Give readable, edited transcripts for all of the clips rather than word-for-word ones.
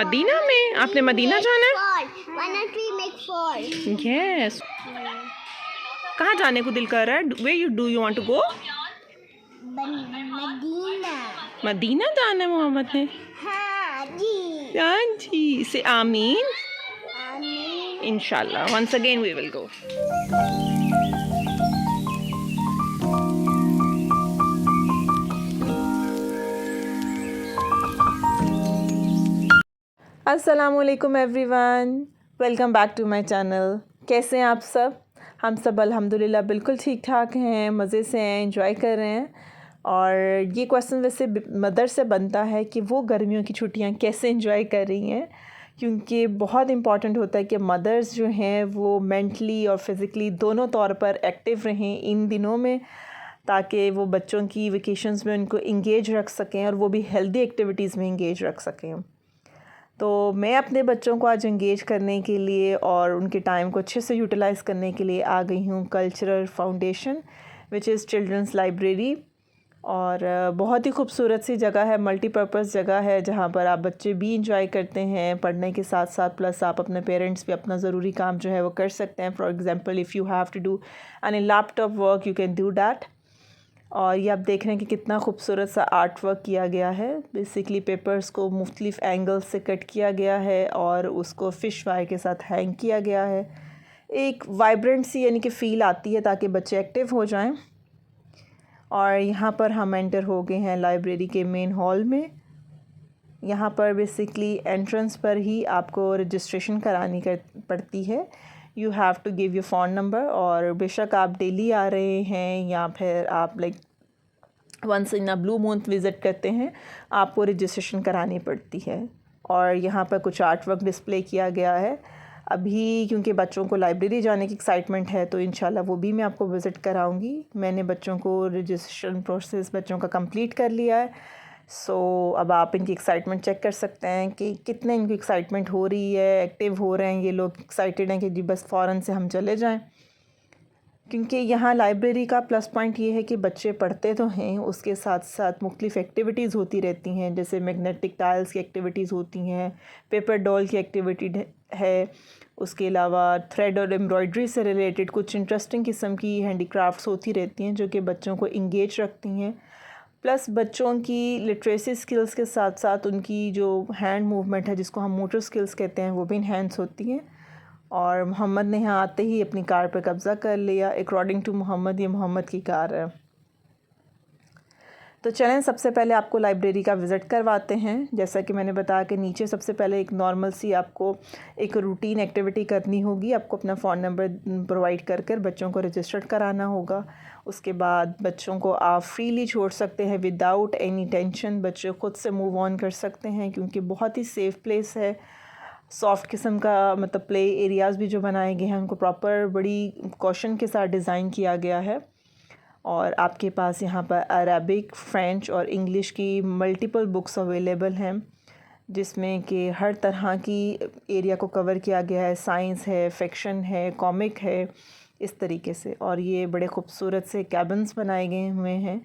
Medina में? आपने Medina जाना है? यस। कहाँ जाने को दिल कर रहा है? Where do you want to go? Medina. Medina जाना है मोहम्मद ने। हाँ जी। हाँ जी, से आमीन। आमीन। इंशाल्लाह once again we will go. अस्सलामुअलैकुम everyone, welcome back to my channel. कैसे हैं आप सब? हम सब अल्हम्दुलिल्लाह बिल्कुल ठीक ठाक हैं, मज़े से हैं, एंजॉय कर रहे हैं। और ये क्वेश्चन वैसे मदर से बनता है कि वो गर्मियों की छुट्टियां कैसे एंजॉय कर रही हैं, क्योंकि बहुत इम्पॉर्टेंट होता है कि मदर्स जो हैं वो मेंटली और फिज़िकली दोनों तौर पर एक्टिव रहें इन दिनों में, ताकि वो बच्चों की वेकेशंस में उनको इंगेज रख सकें और वो भी हेल्दी एक्टिविटीज़ में इंगेज रख सकें। तो मैं अपने बच्चों को आज इंगेज करने के लिए और उनके टाइम को अच्छे से यूटिलाइज़ करने के लिए आ गई हूँ cultural foundation which is children's library. और बहुत ही खूबसूरत सी जगह है, मल्टीपर्पज़ जगह है, जहाँ पर आप बच्चे भी इंजॉय करते हैं पढ़ने के साथ साथ, प्लस आप अपने पेरेंट्स भी अपना ज़रूरी काम जो है वो कर सकते हैं। For example if you have to do any laptop work you can do that. और ये आप देख रहे हैं कि कितना खूबसूरत सा आर्ट वर्क किया गया है। बेसिकली पेपर्स को मुख्तलिफ़ एंगल से कट किया गया है और उसको फ़िश वायर के साथ हैंग किया गया है। एक वाइब्रेंट सी यानी कि फ़ील आती है ताकि बच्चे एक्टिव हो जाएं। और यहाँ पर हम एंटर हो गए हैं लाइब्रेरी के मेन हॉल में। यहाँ पर बेसिकली एंट्रेंस पर ही आपको रजिस्ट्रेशन करानी पड़ती है। You have to give your phone number, और बेशक आप डेली आ रहे हैं या फिर आप like once in a blue month visit करते हैं, आपको रजिस्ट्रेशन करानी पड़ती है। और यहाँ पर कुछ आर्ट वर्क डिस्प्ले किया गया है। अभी क्योंकि बच्चों को लाइब्रेरी जाने की एक्साइटमेंट है तो इंशाल्लाह वो भी मैं आपको विज़िट कराऊंगी। मैंने बच्चों को रजिस्ट्रेशन प्रोसेस बच्चों का कंप्लीट कर लिया है। सो अब आप इनकी एक्साइटमेंट चेक कर सकते हैं कि कितने इनकी एक्साइटमेंट हो रही है, एक्टिव हो रहे हैं ये लोग, एक्साइटेड हैं कि जी बस फ़ौरन से हम चले जाएं। क्योंकि यहाँ लाइब्रेरी का प्लस पॉइंट ये है कि बच्चे पढ़ते तो हैं, उसके साथ साथ मुख्तलिफ़ एक्टिविटीज़ होती रहती हैं, जैसे मैग्नेटिक टाइल्स की एक्टिविटीज़ होती हैं, पेपर डॉल की एक्टिविटी है, उसके अलावा थ्रेड और एम्ब्रॉयडरी से रिलेटेड कुछ इंटरेस्टिंग किस्म की हैंडीक्राफ्ट्स होती रहती हैं जो कि बच्चों को इंगेज रखती हैं। प्लस बच्चों की लिटरेसी स्किल्स के साथ साथ उनकी जो हैंड मूवमेंट है, जिसको हम मोटर स्किल्स कहते हैं, वो भी इन्हेंस होती हैं। और मोहम्मद ने यहाँ आते ही अपनी कार पर कब्ज़ा कर लिया। अकॉर्डिंग टू मोहम्मद ये मोहम्मद की कार है। तो चलें सबसे पहले आपको लाइब्रेरी का विज़िट करवाते हैं। जैसा कि मैंने बताया कि नीचे सबसे पहले एक नॉर्मल सी आपको एक रूटीन एक्टिविटी करनी होगी। आपको अपना फ़ोन नंबर प्रोवाइड कर बच्चों को रजिस्टर्ड कराना होगा। उसके बाद बच्चों को आप फ्रीली छोड़ सकते हैं विदाउट एनी टेंशन। बच्चे ख़ुद से मूव ऑन कर सकते हैं क्योंकि बहुत ही सेफ़ प्लेस है। सॉफ्ट किस्म का मतलब प्ले एरियाज़ भी जो बनाए गए हैं उनको प्रॉपर बड़ी कॉशन के साथ डिज़ाइन किया गया है। और आपके पास यहाँ पर अरबिक, फ़्रेंच और इंग्लिश की मल्टीपल बुक्स अवेलेबल हैं, जिसमें कि हर तरह की एरिया को कवर किया गया है। साइंस है, फ़िक्शन है, कॉमिक है, इस तरीके से। और ये बड़े खूबसूरत से कैबिन्स बनाए गए हुए हैं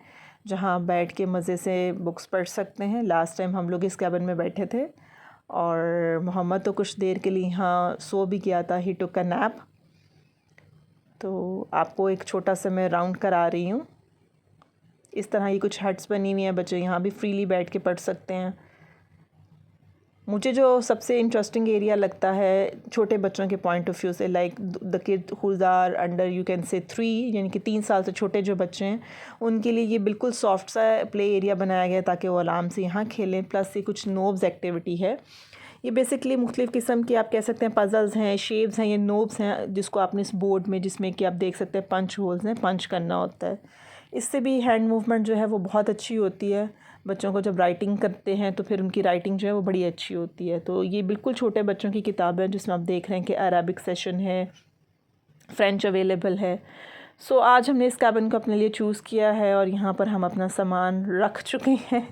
जहाँ बैठ के मज़े से बुक्स पढ़ सकते हैं। लास्ट टाइम हम लोग इस कैबिन में बैठे थे और मोहम्मद तो कुछ देर के लिए यहाँ सो भी गया था, ही टुक अ नैप। तो आपको एक छोटा सा मैं राउंड करा रही हूँ। इस तरह ये कुछ हट्स बनी हुई हैं, बच्चे यहाँ भी फ्रीली बैठ के पढ़ सकते हैं। मुझे जो सबसे इंटरेस्टिंग एरिया लगता है छोटे बच्चों के पॉइंट ऑफ व्यू से, like the kid whose are under you can say 3, यानी कि 3 साल से छोटे जो बच्चे हैं उनके लिए ये बिल्कुल सॉफ्ट सा प्ले एरिया बनाया गया ताकि वो आराम से यहाँ खेलें। प्लस ये कुछ नोब्स एक्टिविटी है। ये बेसिकली मुख्तलिफ़ किस्म की आप कह सकते हैं पज़ल्स हैं, शेप्स हैं, ये नोब्स हैं जिसको आपने इस बोर्ड में, जिसमें कि आप देख सकते हैं पंच होल्स हैं, पंच करना होता है। इससे भी हैंड मूवमेंट जो है वो बहुत अच्छी होती है। बच्चों को जब राइटिंग करते हैं तो फिर उनकी राइटिंग जो है वो बड़ी अच्छी होती है। तो ये बिल्कुल छोटे बच्चों की किताब है जिसमें आप देख रहे हैं कि अरबिक सेशन है, फ़्रेंच अवेलेबल है। सो आज हमने इस कैबिन को अपने लिए चूज़ किया है और यहाँ पर हम अपना सामान रख चुके हैं,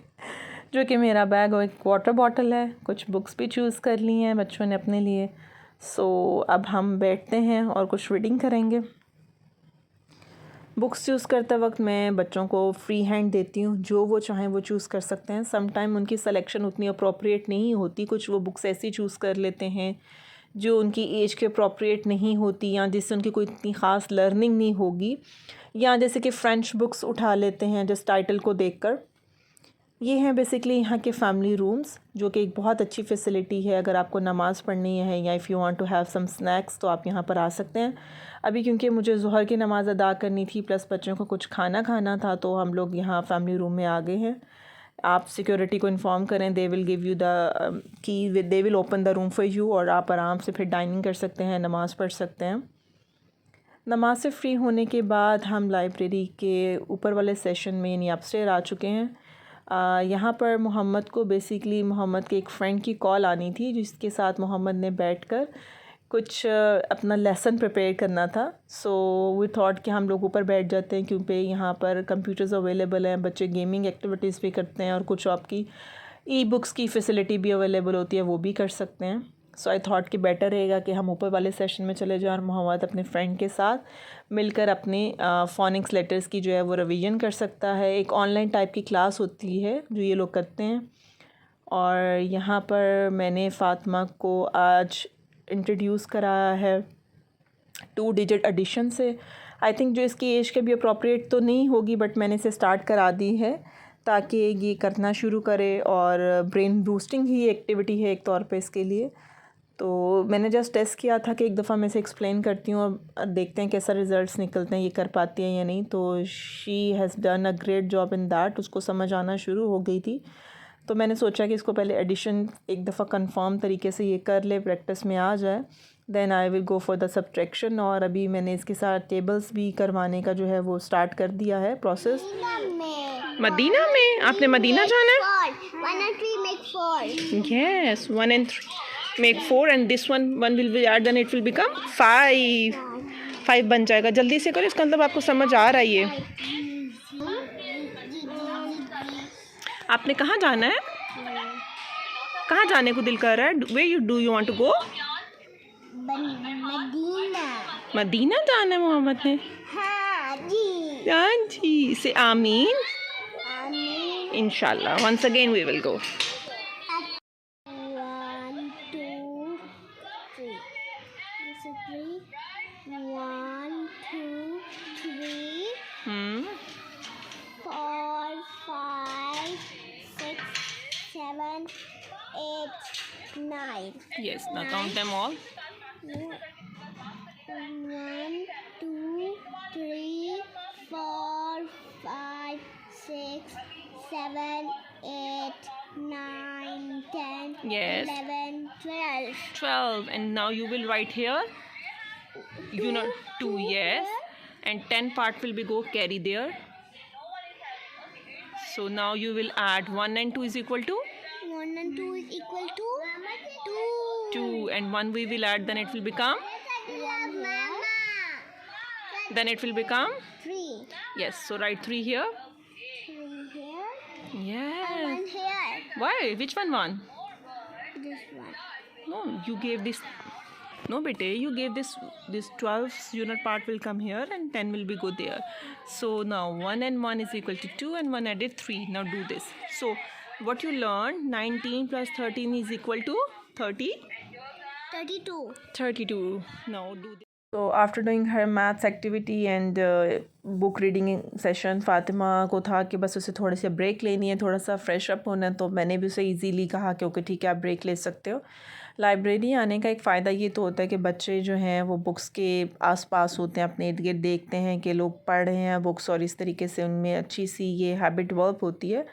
जो कि मेरा बैग और एक वाटर बॉटल है। कुछ बुक्स भी चूज़ कर ली हैं बच्चों ने अपने लिए। सो अब हम बैठते हैं और कुछ रीडिंग करेंगे। बुक्स चूज़ करते वक्त मैं बच्चों को फ्री हैंड देती हूँ, जो वो चाहें वो चूज़ कर सकते हैं। सम टाइम उनकी सिलेक्शन उतनी अप्रोप्रिएट नहीं होती, कुछ वो बुक्स ऐसी चूज़ कर लेते हैं जो उनकी एज के अप्रोप्रिएट नहीं होती या जिससे उनकी कोई इतनी ख़ास लर्निंग नहीं होगी, या जैसे कि फ्रेंच बुक्स उठा लेते हैं जस्ट टाइटल को देखकर। ये हैं बेसिकली यहाँ के फैमिली रूम्स, जो कि एक बहुत अच्छी फैसिलिटी है अगर आपको नमाज़ पढ़नी है या if you want to have some snacks तो आप यहाँ पर आ सकते हैं। अभी क्योंकि मुझे ज़ोहर की नमाज़ अदा करनी थी प्लस बच्चों को कुछ खाना खाना था, तो हम लोग यहाँ फैमिली रूम में आ गए हैं। आप सिक्योरिटी को इन्फॉर्म करें, they will give you the key, they will open the room for you, और आप आराम से फिर डाइनिंग कर सकते हैं, नमाज़ पढ़ सकते हैं। नमाज से फ्री होने के बाद हम लाइब्रेरी के ऊपर वाले सेशन में यानी अपस्टेयर आ चुके हैं। यहाँ पर मोहम्मद को बेसिकली मोहम्मद के एक फ्रेंड की कॉल आनी थी, जिसके साथ मोहम्मद ने बैठकर कुछ अपना लेसन प्रिपेयर करना था। सो वी थॉट कि हम लोग ऊपर बैठ जाते हैं, क्योंकि यहाँ पर कंप्यूटर्स अवेलेबल हैं, बच्चे गेमिंग एक्टिविटीज़ भी करते हैं और कुछ आपकी ई बुक्स की फ़ैसिलिटी भी अवेलेबल होती है, वो भी कर सकते हैं। सो आई थॉट कि बेटर रहेगा कि हम ऊपर वाले सेशन में चले जाएं और मोहम्मद अपने फ्रेंड के साथ मिलकर अपने फ़ोनिक्स लेटर्स की जो है वो रिवीजन कर सकता है। एक ऑनलाइन टाइप की क्लास होती है जो ये लोग करते हैं। और यहाँ पर मैंने फ़ातिमा को आज इंट्रोड्यूस कराया है 2 डिजिट एडिशन से। आई थिंक जो इसकी एज के भी अप्रोप्रिएट तो नहीं होगी, बट मैंने इसे स्टार्ट करा दी है ताकि ये करना शुरू करे, और ब्रेन बूस्टिंग ही एक्टिविटी है एक तौर पे इसके लिए। तो मैंने जस्ट टेस्ट किया था कि एक दफ़ा मैं इसे एक्सप्लेन करती हूँ और देखते हैं कैसा रिज़ल्ट्स निकलते हैं, ये कर पाती हैं या नहीं। तो she has done a great job in that, उसको समझ आना शुरू हो गई थी। तो मैंने सोचा कि इसको पहले एडिशन एक दफ़ा कंफर्म तरीके से ये कर ले, प्रैक्टिस में आ जाए, then I will go for the subtraction. और अभी मैंने इसके साथ टेबल्स भी करवाने का जो है वो स्टार्ट कर दिया है प्रोसेस। मदीना में? आपने मदीना जाना है? 1 and 3 make 4. Yes, 1 and 3 make 4, and this one will be add, then it will become 5. 5 बन जाएगा। जल्दी से करो, इसका मतलब आपको समझ आ रहा है ये। आपने कहाँ जाना है? कहाँ जाने को दिल कर रहा है? Where do you want to go? Medina. Medina जाना है मोहम्मद ने। हाँ जी। हाँ जी, से आमीन। आमीन। इंशाल्लाह। Once again we will go. 1 2 3. This is 3. 1 2 3 4 5 6 7 8 9. Yes, now count them all. 1 2 3 4 5 6 7 8 9 10 Yes. 11 12. 12, and now you will write here, you know, 2, yes, and 10 part will be go carry there. So now you will add 1 and 2 is equal to 1 and 2 is equal to 2. 2, and 1 we will add, then it will become, 1 here. then it will become, 3. yes, so write 3 here. 3 here. Yes. 1 here. Why? Which one? This one. No, you gave this. No, bete, you gave this 12 unit part will come here and 10 will be go there. So now 1 and 1 is equal to 2, and 1 added 3. Now do this. So what you learned, 19 plus 13 is equal to 30? 32. 32. Now do this. So after doing her maths activity and book reading session, Fatima को था कि बस उसे थोड़ी सी break लेनी है, थोड़ा सा फ्रेश अप होना है। तो मैंने भी उसे इजीली कहा कि ओके ठीक है, आप ब्रेक ले सकते हो। लाइब्रेरी आने का एक फ़ायदा ये तो होता है कि बच्चे जो हैं वो बुक्स के आसपास होते हैं, अपने इर्द गिर्द देखते हैं कि लोग पढ़ रहे हैं बुक्स, और इस तरीके से उनमें अच्छी सी ये हैबिट डेवलप होती है।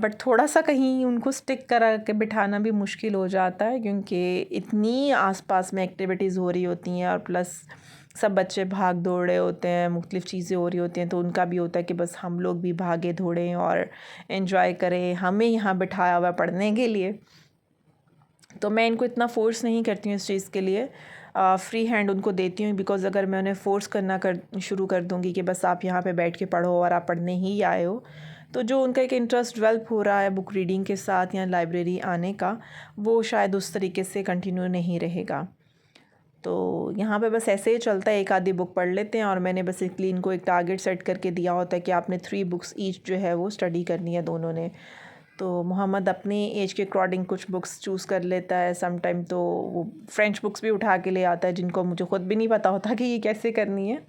बट थोड़ा सा कहीं उनको स्टिक करा के बिठाना भी मुश्किल हो जाता है, क्योंकि इतनी आसपास में एक्टिविटीज़ हो रही होती हैं और प्लस सब बच्चे भाग दौड़ रहे होते हैं, मुख्तलिफ़ चीज़ें हो रही होती हैं, तो उनका भी होता है कि बस हम लोग भी भागे दौड़ें और एंजॉय करें, हमें यहाँ बिठाया हुआ पढ़ने के लिए। तो मैं इनको इतना फ़ोर्स नहीं करती हूँ इस चीज़ के लिए, फ्री हैंड उनको देती हूँ, बिकॉज़ अगर मैं उन्हें फ़ोर्स करना शुरू कर दूँगी कि बस आप यहाँ पे बैठ के पढ़ो और आप पढ़ने ही आए हो, तो जो उनका एक इंटरेस्ट डेवलप हो रहा है बुक रीडिंग के साथ या लाइब्रेरी आने का, वो शायद उस तरीके से कंटिन्यू नहीं रहेगा। तो यहाँ पे बस ऐसे ही चलता है, एक आधी बुक पढ़ लेते हैं और मैंने बेसिकली इनको एक टारगेट सेट करके दिया होता है कि आपने 3 बुक्स ईच जो है वो स्टडी करनी है दोनों ने। तो मोहम्मद अपनी एज के अकॉर्डिंग कुछ बुक्स चूज़ कर लेता है, सम टाइम तो वो फ्रेंच बुक्स भी उठा के ले आता है जिनको मुझे ख़ुद भी नहीं पता होता कि ये कैसे करनी है।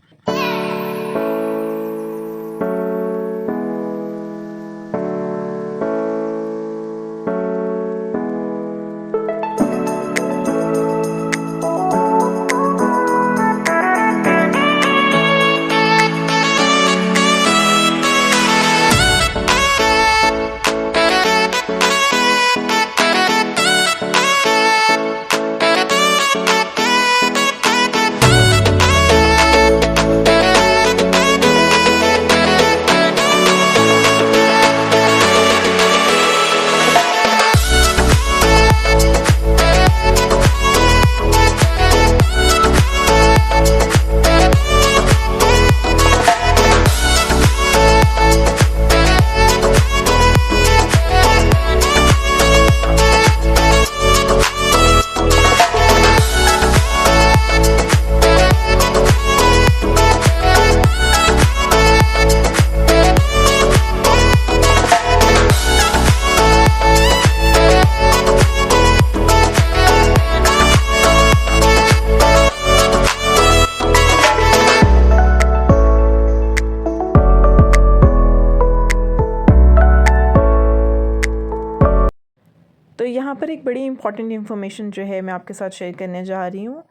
तो यहाँ पर एक बड़ी इंपॉर्टेंट इन्फॉर्मेशन जो है मैं आपके साथ शेयर करने जा रही हूँ।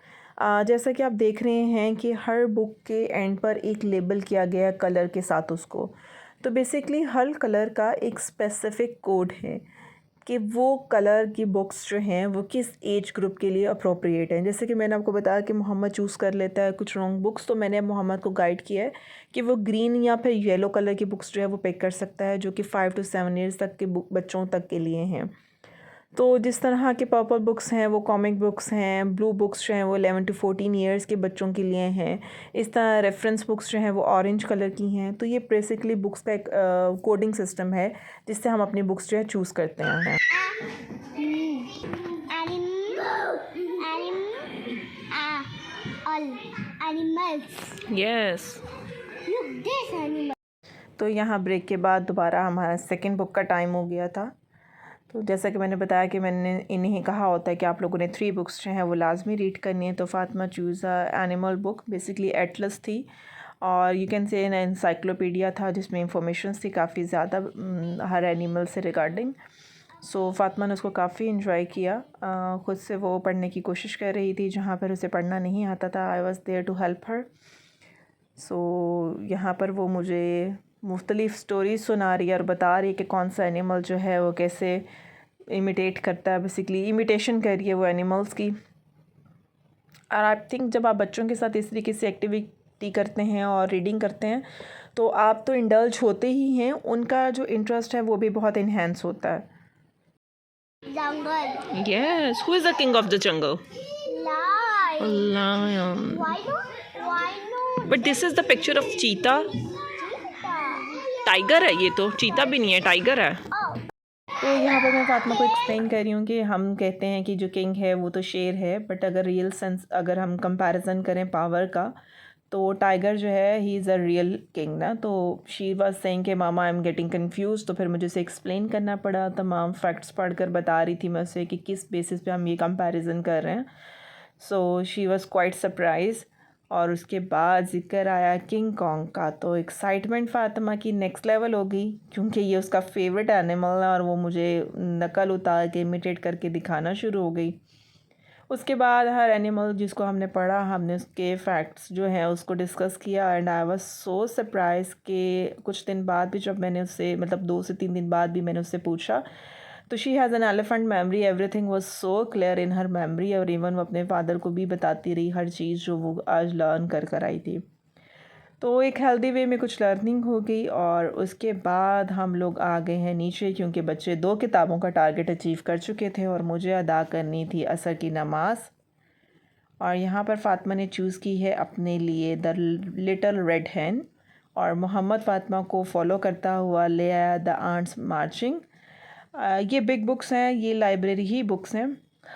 जैसा कि आप देख रहे हैं कि हर बुक के एंड पर एक लेबल किया गया है कलर के साथ उसको। तो बेसिकली हर कलर का एक स्पेसिफ़िक कोड है कि वो कलर की बुक्स जो हैं वो किस एज ग्रुप के लिए अप्रोप्रिएट हैं। जैसे कि मैंने आपको बताया कि मोहम्मद चूज़ कर लेता है कुछ रॉन्ग बुक्स, तो मैंने मोहम्मद को गाइड किया है कि वो ग्रीन या फिर येलो कलर की बुक्स जो है वो पिक कर सकता है, जो कि 5 to 7 ईयर्स तक के बच्चों तक के लिए हैं। तो जिस तरह के पर्पल बुक्स हैं वो कॉमिक बुक्स हैं, ब्लू बुक्स जो हैं वो 11 to 14 ईयर्स के बच्चों के लिए हैं। इस तरह रेफरेंस बुक्स जो हैं वो ऑरेंज कलर की हैं। तो ये बेसिकली बुक्स का एक कोडिंग सिस्टम है जिससे हम अपनी बुक्स जो है चूज़ करते हैं। यस। तो यहाँ ब्रेक के बाद दोबारा हमारा सेकंड बुक का टाइम हो गया था। तो जैसा कि मैंने बताया कि मैंने इन्हें कहा होता है कि आप लोगों ने 3 बुक्स जो हैं वो लाजमी रीड करनी है। तो Fatima choose animal book, basically Atlas थी और यू कैन से एनसाइक्लोपीडिया था जिसमें इंफॉर्मेशंस थी काफ़ी ज़्यादा हर एनिमल से रिगार्डिंग। सो फ़ातिमा ने उसको काफ़ी इन्जॉय किया। ख़ुद से वो पढ़ने की कोशिश कर रही थी, जहाँ पर उसे पढ़ना नहीं आता था I was there to help her. So यहाँ पर वो मुझे मुख्तलिफ़ स्टोरीज़ सुना रही है और बता रही है कि कौन सा एनिमल जो है वो कैसे इमिटेट करता है, बेसिकली इमिटेशन कर रही है वो एनिमल्स की। और आई थिंक जब आप बच्चों के साथ इस तरीके से एक्टिविटी करते हैं और रीडिंग करते हैं तो आप तो इंडल्ज होते ही हैं, उनका जो इंटरेस्ट है वो भी बहुत इन्हेंस होता है। Jungle. Yes, who is the king of the jungle? Lion. Lion. Why not? But this is the picture of cheetah. Tiger है ये, तो चीता भी नहीं है, टाइगर है। तो यहाँ पर मैं फ़ातिमा को एक्सप्लेन कर रही हूँ कि हम कहते हैं कि जो किंग है वो तो शेर है, बट अगर रियल सेंस अगर हम कंपैरिजन करें पावर का तो टाइगर जो है he is a real king ना। तो शी वाज सेइंग कि मामा आई एम गेटिंग कंफ्यूज। तो फिर मुझे उसे एक्सप्लेन करना पड़ा, तमाम फैक्ट्स पढ़कर बता रही थी मैं उसे कि किस बेसिस पे हम ये कंपैरिजन कर रहे हैं। So she was quite surprise. और उसके बाद ज़िक्र आया किंग कॉन्ग का, तो एक्साइटमेंट फ़ातिमा की नेक्स्ट लेवल हो गई क्योंकि ये उसका फेवरेट एनिमल है और वो मुझे नकल उतार के इमिटेट करके दिखाना शुरू हो गई। उसके बाद हर एनिमल जिसको हमने पढ़ा, हमने उसके फैक्ट्स जो हैं उसको डिस्कस किया and I was so surprise कि कुछ दिन बाद भी जब मैंने उससे, मतलब 2 से 3 दिन बाद भी मैंने उससे पूछा तो she has an elephant memory, everything was so clear in her memory. और इवन वो अपने फादर को भी बताती रही हर चीज़ जो वो आज लर्न कर आई थी। तो एक हेल्दी वे में कुछ लर्निंग हो गई और उसके बाद हम लोग आ गए हैं नीचे क्योंकि बच्चे 2 किताबों का टारगेट अचीव कर चुके थे और मुझे अदा करनी थी असर की नमाज़। और यहाँ पर फ़ातिमा ने चूज़ की है अपने लिए द लिटिल रेड हैन और मोहम्मद फ़ातिमा को फॉलो करता हुआ ले आया द आंट्स मार्चिंग। ये बिग बुक्स हैं, ये लाइब्रेरी ही बुक्स हैं।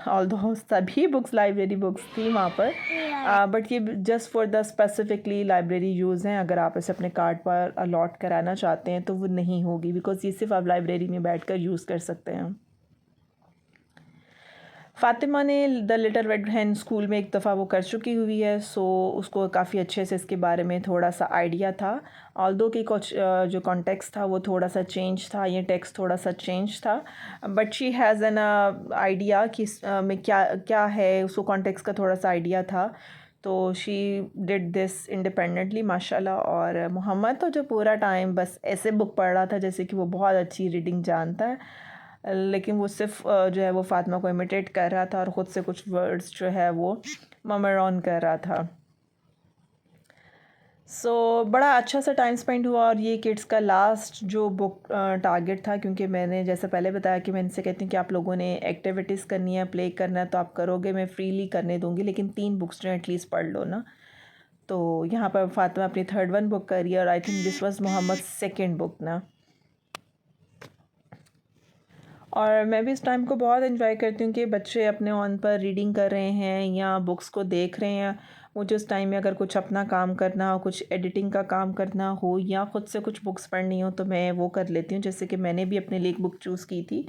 ऑल्दो सभी बुक्स लाइब्रेरी बुक्स थी वहाँ पर, बट ये just for the specifically library use हैं। अगर आप इसे अपने कार्ड पर अलॉट कराना चाहते हैं तो वो नहीं होगी, बिकॉज़ ये सिर्फ आप लाइब्रेरी में बैठकर यूज़ कर सकते हैं। फ़ातिमा ने द लिटिल रेड हेन स्कूल में एक दफ़ा वो कर चुकी हुई है, सो उसको काफ़ी अच्छे से इसके बारे में थोड़ा सा आइडिया था। ऑल्दो कि कुछ जो कॉन्टेक्स्ट था वो थोड़ा सा चेंज था, ये टेक्स्ट थोड़ा सा चेंज था, but she has an idea कि में क्या क्या है, उसको कॉन्टेक्स्ट का थोड़ा सा आइडिया था, तो शी डिड दिस इंडिपेंडेंटली माशाल्लाह। और मोहम्मद तो जो पूरा टाइम बस ऐसे बुक पढ़ रहा था जैसे कि वो बहुत अच्छी रीडिंग जानता है, लेकिन वो सिर्फ जो है वो फ़ातिमा को इमिटेट कर रहा था और ख़ुद से कुछ वर्ड्स जो है वो ममर ऑन कर रहा था। सो बड़ा अच्छा सा टाइम स्पेंड हुआ। और ये किड्स का लास्ट जो बुक टारगेट था, क्योंकि मैंने जैसे पहले बताया कि मैं इनसे कहती हूँ कि आप लोगों ने एक्टिविटीज़ करनी है, प्ले करना है तो आप करोगे, मैं फ्रीली करने दूँगी, लेकिन 3 बुक्स जो एटलीस्ट पढ़ लो ना। तो यहाँ पर फ़ातिमा अपनी 3rd वन बुक कर रही है, और I think this was Mohammed 2nd book ना। और मैं भी इस टाइम को बहुत एंजॉय करती हूँ कि बच्चे अपने ऑन पर रीडिंग कर रहे हैं या बुक्स को देख रहे हैं। मुझे उस टाइम में अगर कुछ अपना काम करना हो, कुछ एडिटिंग का काम करना हो या ख़ुद से कुछ बुक्स पढ़नी हो तो मैं वो कर लेती हूँ। जैसे कि मैंने भी अपने लिए एक बुक चूज़ की थी,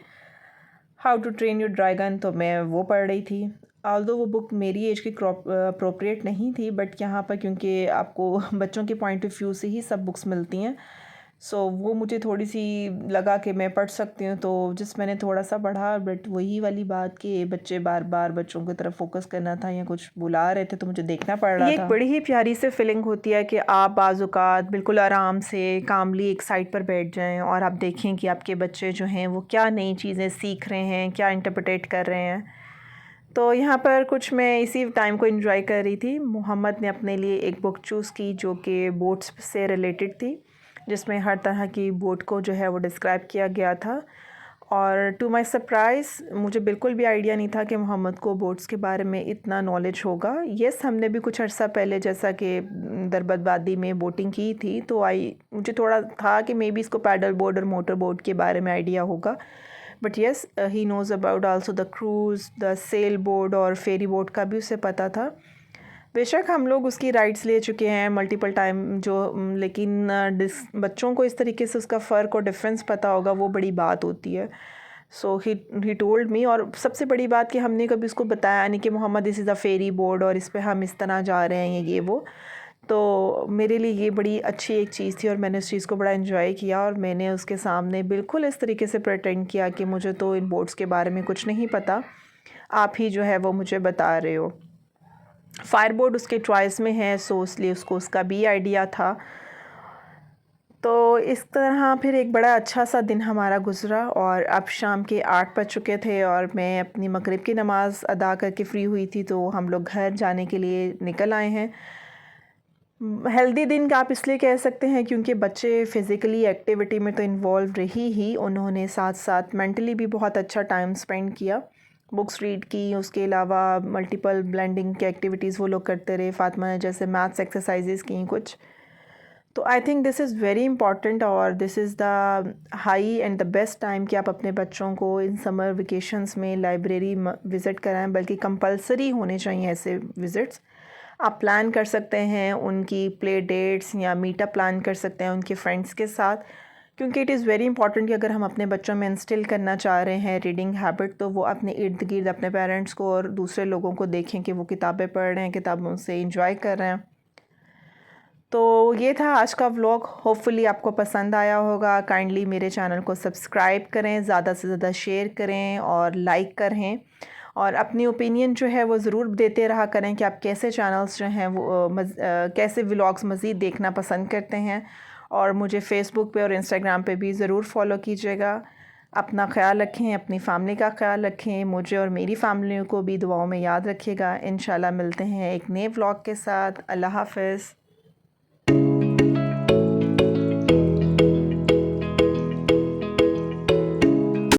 how to train your dragon, तो मैं वो पढ़ रही थी। ऑल्दो वो बुक मेरी एज की अप्रोप्रिएट नहीं थी, बट यहाँ पर क्योंकि आपको बच्चों के पॉइंट ऑफ व्यू से ही सब बुक्स मिलती हैं, सो वो मुझे थोड़ी सी लगा कि मैं पढ़ सकती हूँ, तो जिस मैंने थोड़ा सा पढ़ा, बट वही वाली बात कि बच्चे बार बार बच्चों की तरफ फोकस करना था या कुछ बुला रहे थे तो मुझे देखना पड़ रहा था। ये एक बड़ी ही प्यारी सी फीलिंग होती है कि आप बाज़-औक़ात बिल्कुल आराम से कामली एक साइड पर बैठ जाएं और आप देखें कि आपके बच्चे जो हैं वो क्या नई चीज़ें सीख रहे हैं, क्या इंटरप्रेट कर रहे हैं। तो यहाँ पर कुछ मैं इसी टाइम को एंजॉय कर रही थी। मोहम्मद ने अपने लिए एक बुक चूज़ की जो कि बोट्स से रिलेटेड थी, जिसमें हर तरह की बोट को जो है वो डिस्क्राइब किया गया था। और टू माय सरप्राइज़ मुझे बिल्कुल भी आइडिया नहीं था कि मोहम्मद को बोट्स के बारे में इतना नॉलेज होगा। येस, हमने भी कुछ अर्सा पहले जैसा कि दरबत वादी में बोटिंग की थी, तो मुझे थोड़ा था कि मे बी इसको पैडल बोट और मोटर बोट के बारे में आइडिया होगा, but yes he knows about also the cruise, the sail boat और फेरी बोट का भी उसे पता था। बेशक हम लोग उसकी राइड्स ले चुके हैं मल्टीपल टाइम लेकिन बच्चों को इस तरीके से उसका फ़र्क और डिफरेंस पता होगा, वो बड़ी बात होती है। सो ही टोल्ड मी, और सबसे बड़ी बात कि हमने कभी उसको बताया नहीं कि Mohammed this is a ferry board और इस पे हम इस तरह जा रहे हैं ये वो। तो मेरे लिए ये बड़ी अच्छी एक चीज़ थी और मैंने उस चीज़ को बड़ा एंजॉय किया, और मैंने उसके सामने बिल्कुल इस तरीके से प्रेटेंड किया कि मुझे तो इन बोर्ड्स के बारे में कुछ नहीं पता, आप ही जो है वो मुझे बता रहे हो। फायर बोर्ड उसके चॉइस में है, सो इसलिए उसको उसका भी आइडिया था। तो इस तरह फिर एक बड़ा अच्छा सा दिन हमारा गुज़रा, और अब शाम के 8 बज चुके थे और मैं अपनी मगरिब की नमाज़ अदा करके फ्री हुई थी, तो हम लोग घर जाने के लिए निकल आए हैं। हेल्दी दिन का आप इसलिए कह सकते हैं क्योंकि बच्चे फ़िज़िकली एक्टिविटी में तो इन्वॉल्व रही ही, उन्होंने साथ साथ मेंटली भी बहुत अच्छा टाइम स्पेंड किया, बुक्स रीड की, उसके अलावा मल्टीपल ब्लेंडिंग की एक्टिविटीज़ वो लोग करते रहे। फ़ातिमा ने जैसे मैथ्स एक्सरसाइजेज़ की कुछ, तो I think this is very important, और this is the high and the best time कि आप अपने बच्चों को इन समर वेकेशंस में लाइब्रेरी विज़िट कराएं, बल्कि कंपलसरी होने चाहिए ऐसे विज़िट्स। आप प्लान कर सकते हैं उनकी प्ले डेट्स या मीटअप प्लान कर सकते हैं उनके फ्रेंड्स के साथ, क्योंकि इट इज़ वेरी इंपॉर्टेंट कि अगर हम अपने बच्चों में इंस्टिल करना चाह रहे हैं रीडिंग हैबिट, तो वो अपने इर्द गिर्द अपने पेरेंट्स को और दूसरे लोगों को देखें कि वो किताबें पढ़ रहे हैं, किताबों से इंजॉय कर रहे हैं। तो ये था आज का व्लॉग, होपफुली आपको पसंद आया होगा। काइंडली मेरे चैनल को सब्सक्राइब करें, ज़्यादा से ज़्यादा शेयर करें और लाइक करें, और अपनी ओपिनियन जो है वो ज़रूर देते रहा करें कि आप कैसे चैनल्स जो हैं वो कैसे व्लॉग्स मज़ीद देखना पसंद करते हैं। और मुझे फ़ेसबुक पे और इंस्टाग्राम पे भी ज़रूर फॉलो कीजिएगा। अपना ख़्याल रखें, अपनी फ़ैमिली का ख़्याल रखें, मुझे और मेरी फ़ैमिली को भी दुआओं में याद रखिएगा। इंशाल्लाह मिलते हैं एक नए व्लॉग के साथ। अल्लाह हाफ़िज़।